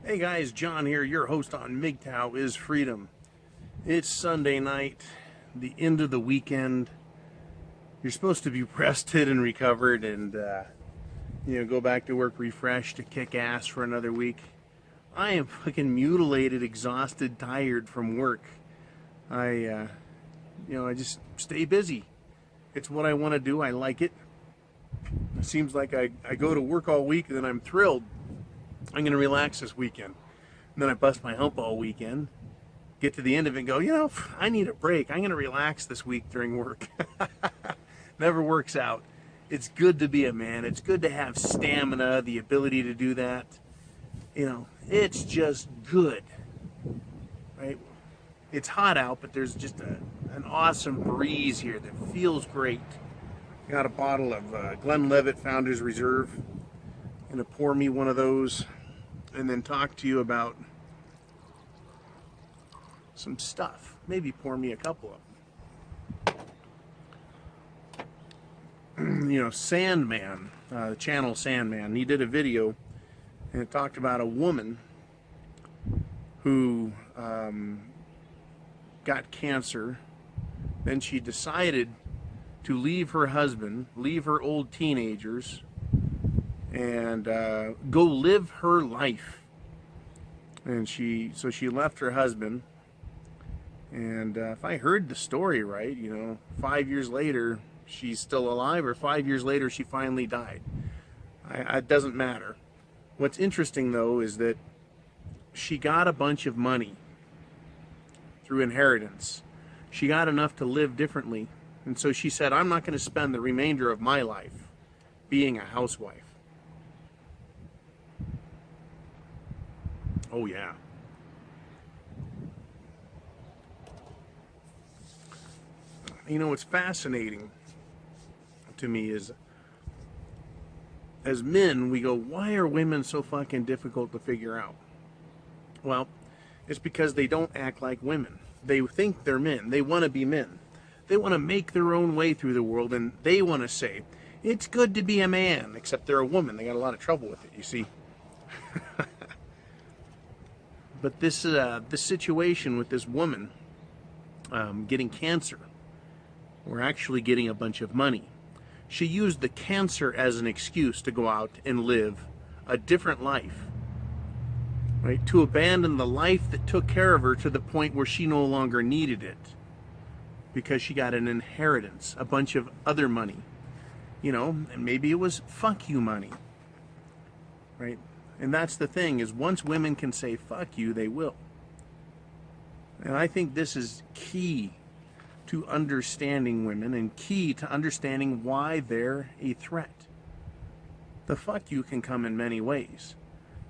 Hey guys, John here, your host on Mgtow is Freedom. It's Sunday night, the end of the weekend. You're supposed to be rested and recovered and, go back to work refreshed to kick ass for another week. I am fucking mutilated, exhausted, tired from work. I just stay busy. It's what I want to do. I like it. It seems like I go to work all week and then I'm thrilled. I'm going to relax this weekend. And then I bust my hump all weekend. Get to the end of it and go, I need a break. I'm going to relax this week during work. Never works out. It's good to be a man. It's good to have stamina, the ability to do that. It's just good. Right? It's hot out, but there's just an awesome breeze here that feels great. Got a bottle of Glenlivet Founders Reserve. Going to pour me one of those and then talk to you about some stuff. Maybe pour me a couple of them. Sandman, the channel Sandman, he did a video and it talked about a woman who got cancer. Then she decided to leave her husband, leave her old teenagers, and go live her life. And she left her husband, and if I heard the story right, 5 years later she's still alive, or 5 years later she finally died. It doesn't matter. What's interesting though is that she got a bunch of money through inheritance. She got enough to live differently, and so she said, I'm not going to spend the remainder of my life being a housewife. Oh yeah. What's fascinating to me is, as men, we go, why are women so fucking difficult to figure out? Well, it's because they don't act like women. They think they're men. They want to be men. They want to make their own way through the world, and they want to say, it's good to be a man, except they're a woman. They got a lot of trouble with it, you see. But this situation with this woman getting cancer, or actually getting a bunch of money, she used the cancer as an excuse to go out and live a different life, right? To abandon the life that took care of her to the point where she no longer needed it because she got an inheritance, a bunch of other money, and maybe it was fuck you money, right? And that's the thing, is once women can say fuck you, they will. And I think this is key to understanding women and key to understanding why they're a threat. The fuck you can come in many ways.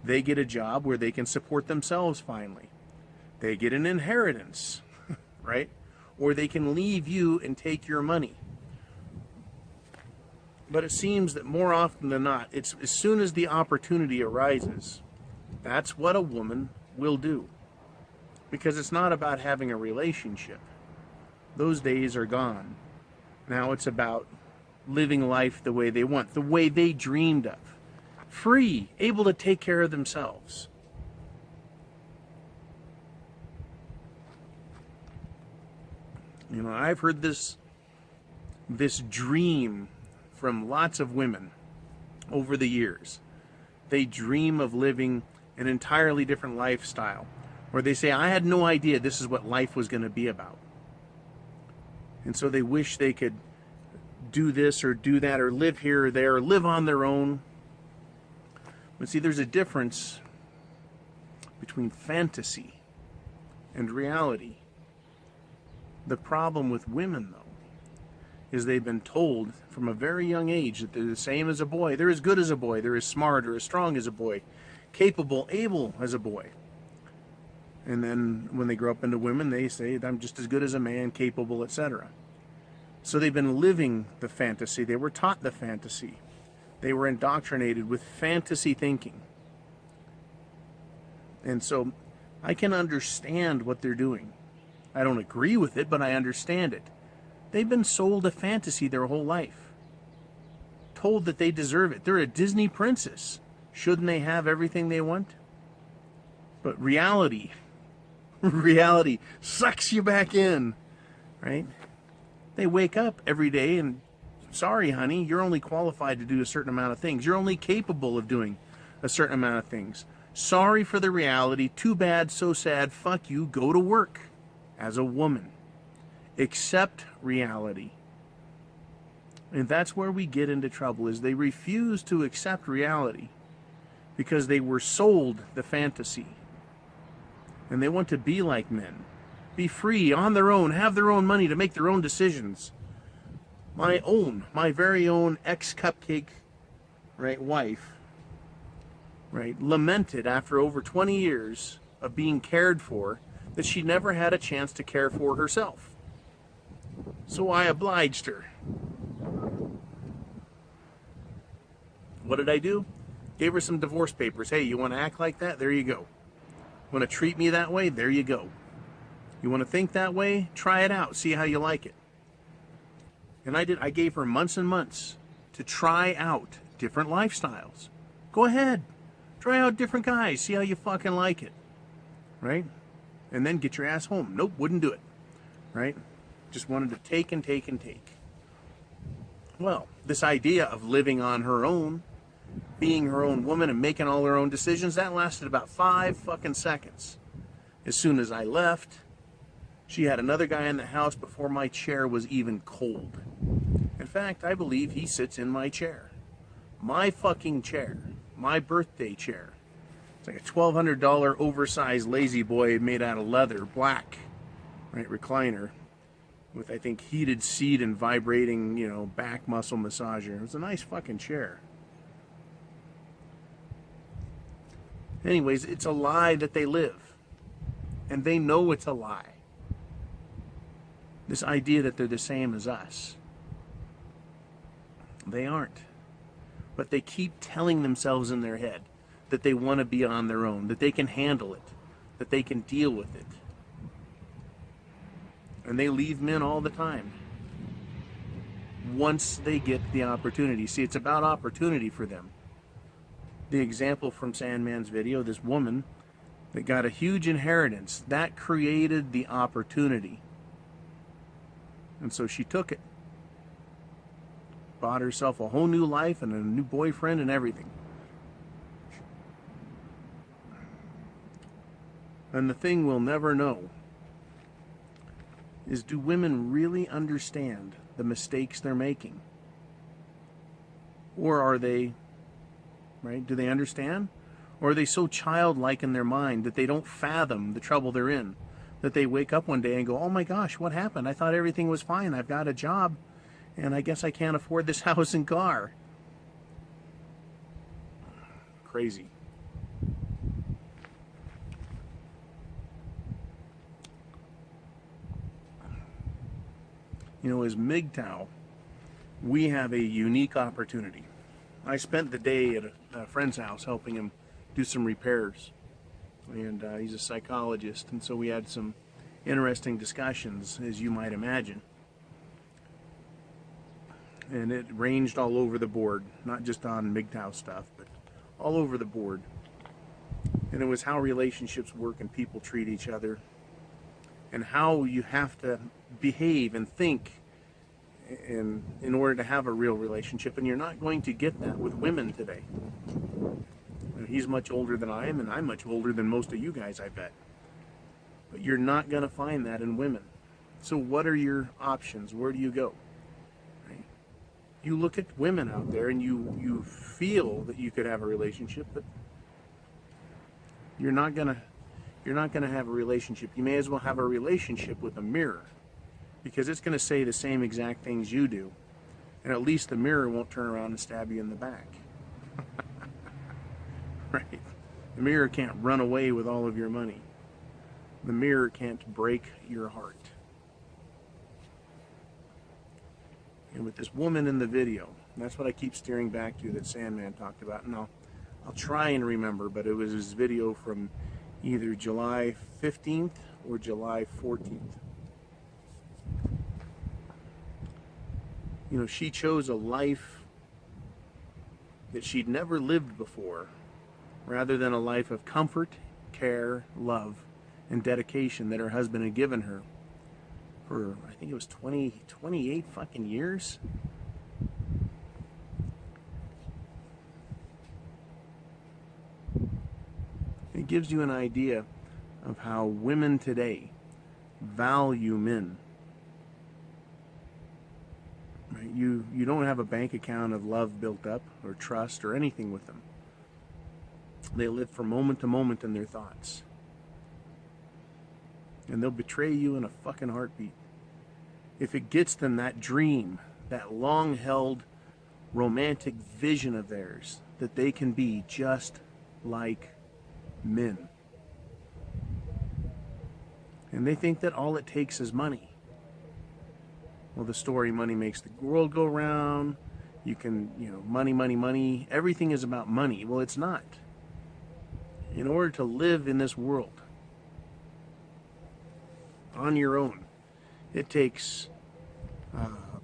They get a job where they can support themselves finally. They get an inheritance, right? Or they can leave you and take your money. But it seems that more often than not, it's as soon as the opportunity arises, that's what a woman will do. Because it's not about having a relationship. Those days are gone. Now it's about living life the way they want, the way they dreamed of. Free, able to take care of themselves. I've heard this dream from lots of women over the years. They dream of living an entirely different lifestyle, where they say, I had no idea this is what life was going to be about. And so they wish they could do this or do that, or live here or there, or live on their own. But see, there's a difference between fantasy and reality. The problem with women, though, is they've been told from a very young age that they're the same as a boy. They're as good as a boy. They're as smart or as strong as a boy. Capable, able as a boy. And then when they grow up into women, they say, I'm just as good as a man, capable, etc. So they've been living the fantasy. They were taught the fantasy. They were indoctrinated with fantasy thinking. And so I can understand what they're doing. I don't agree with it, but I understand it. They've been sold a fantasy their whole life. Told that they deserve it. They're a Disney princess. Shouldn't they have everything they want? But reality, reality sucks you back in, right? They wake up every day and, sorry, honey, you're only qualified to do a certain amount of things. You're only capable of doing a certain amount of things. Sorry for the reality. Too bad, so sad. Fuck you. Go to work as a woman. Accept reality. And that's where we get into trouble, is they refuse to accept reality because they were sold the fantasy. And they want to be like men. Be free, on their own, have their own money to make their own decisions. My very own ex-cupcake, right, wife, right, lamented after over 20 years of being cared for that she never had a chance to care for herself. So I obliged her. What did I do? Gave her some divorce papers. Hey, you want to act like that? There you go. Want to treat me that way? There you go. You want to think that way? Try it out. See how you like it. And I did. I gave her months and months to try out different lifestyles. Go ahead. Try out different guys. See how you fucking like it. Right? And then get your ass home. Nope, wouldn't do it. Right? Just wanted to take and take and take. Well, this idea of living on her own, being her own woman and making all her own decisions, that lasted about 5 fucking seconds. As soon as I left, she had another guy in the house before my chair was even cold. In fact, I believe he sits in my chair. My fucking chair. My birthday chair. It's like a $1,200 oversized lazy boy made out of leather, black, right, recliner, with, I think, heated seat and vibrating, back muscle massager. It was a nice fucking chair. Anyways, it's a lie that they live. And they know it's a lie. This idea that they're the same as us. They aren't. But they keep telling themselves in their head that they want to be on their own, that they can handle it, that they can deal with it. And they leave men all the time. Once they get the opportunity. See, it's about opportunity for them. The example from Sandman's video, this woman that got a huge inheritance, that created the opportunity. And so she took it. Bought herself a whole new life and a new boyfriend and everything. And the thing we'll never know is, do women really understand the mistakes they're making? Or are they, right, do they understand? Or are they so childlike in their mind that they don't fathom the trouble they're in? That they wake up one day and go, oh my gosh, what happened? I thought everything was fine. I've got a job, and I guess I can't afford this house and car. Crazy. As Mgtow, we have a unique opportunity. I spent the day at a friend's house helping him do some repairs. And he's a psychologist, and so we had some interesting discussions, as you might imagine. And it ranged all over the board, not just on Mgtow stuff, but all over the board. And it was how relationships work and people treat each other, and how you have to behave and think in order to have a real relationship. And you're not going to get that with women today. He's much older than I am, and I'm much older than most of you guys, I bet. But you're not going to find that in women. So what are your options? Where do you go? Right? You look at women out there and you feel that you could have a relationship, but you're not going to have a relationship. You may as well have a relationship with a mirror, because it's going to say the same exact things you do, and at least the mirror won't turn around and stab you in the back. Right? The mirror can't run away with all of your money. The mirror can't break your heart. And with this woman in the video, that's what I keep steering back to that Sandman talked about. And I'll try and remember, but it was his video from either July 15th or July 14th. She chose a life that she'd never lived before, rather than a life of comfort care, love, and dedication that her husband had given her for, I think it was 28 fucking years. It gives you an idea of how women today value men. Right? You don't have a bank account of love built up or trust or anything with them. They live from moment to moment in their thoughts. And they'll betray you in a fucking heartbeat. If it gets them that dream, that long-held romantic vision of theirs, that they can be just like men. And they think that all it takes is money. Well, the story, money makes the world go round. You can, money, money, money. Everything is about money. Well, it's not. In order to live in this world on your own, it takes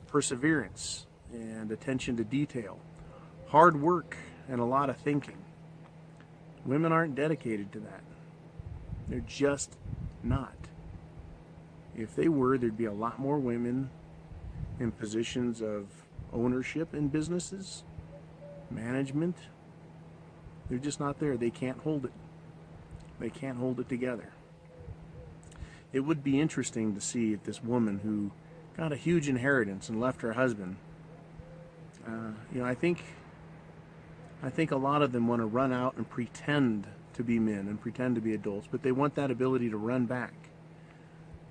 perseverance and attention to detail, hard work, and a lot of thinking. Women aren't dedicated to that. They're just not. If they were, there'd be a lot more women in positions of ownership in businesses, management. They're just not there. They can't hold it. They can't hold it together. It would be interesting to see if this woman who got a huge inheritance and left her husband, I think a lot of them want to run out and pretend to be men and pretend to be adults, but they want that ability to run back.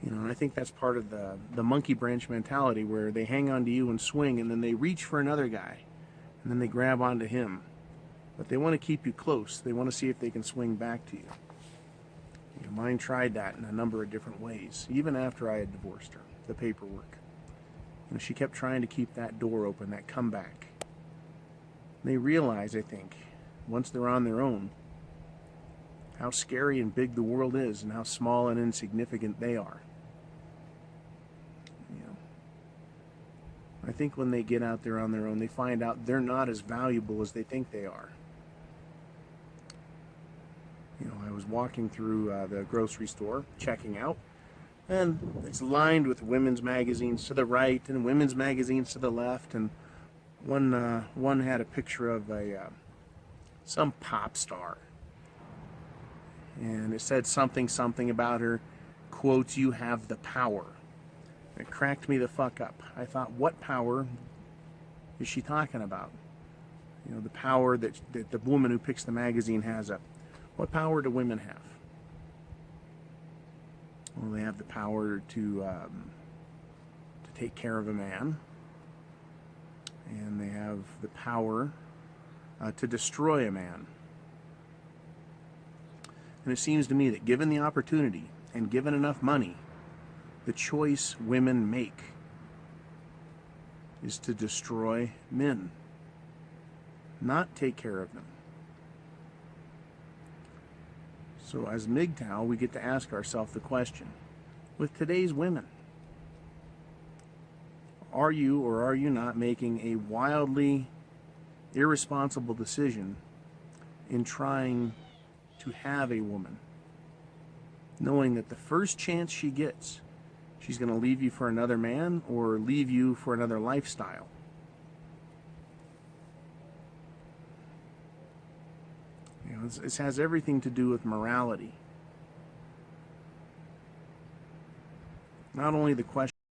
And I think that's part of the monkey branch mentality, where they hang on to you and swing, and then they reach for another guy, and then they grab onto him. But they want to keep you close. They want to see if they can swing back to you. Mine tried that in a number of different ways, even after I had divorced her, the paperwork. She kept trying to keep that door open, that comeback. They realize, I think, once they're on their own, how scary and big the world is and how small and insignificant they are. I think when they get out there on their own, they find out they're not as valuable as they think they are. I was walking through the grocery store, checking out, and it's lined with women's magazines to the right and women's magazines to the left, and one had a picture of some pop star, and it said something about her, quotes, "You have the power." It cracked me the fuck up. I thought, what power is she talking about? The power that the woman who picks the magazine has up. What power do women have? Well, they have the power to take care of a man, and they have the power to destroy a man. And it seems to me that given the opportunity and given enough money, the choice women make is to destroy men, not take care of them. So as Mgtow, we get to ask ourselves the question, with today's women, are you or are you not making a wildly irresponsible decision in trying to have a woman, knowing that the first chance she gets, she's going to leave you for another man or leave you for another lifestyle? This has everything to do with morality. Not only the question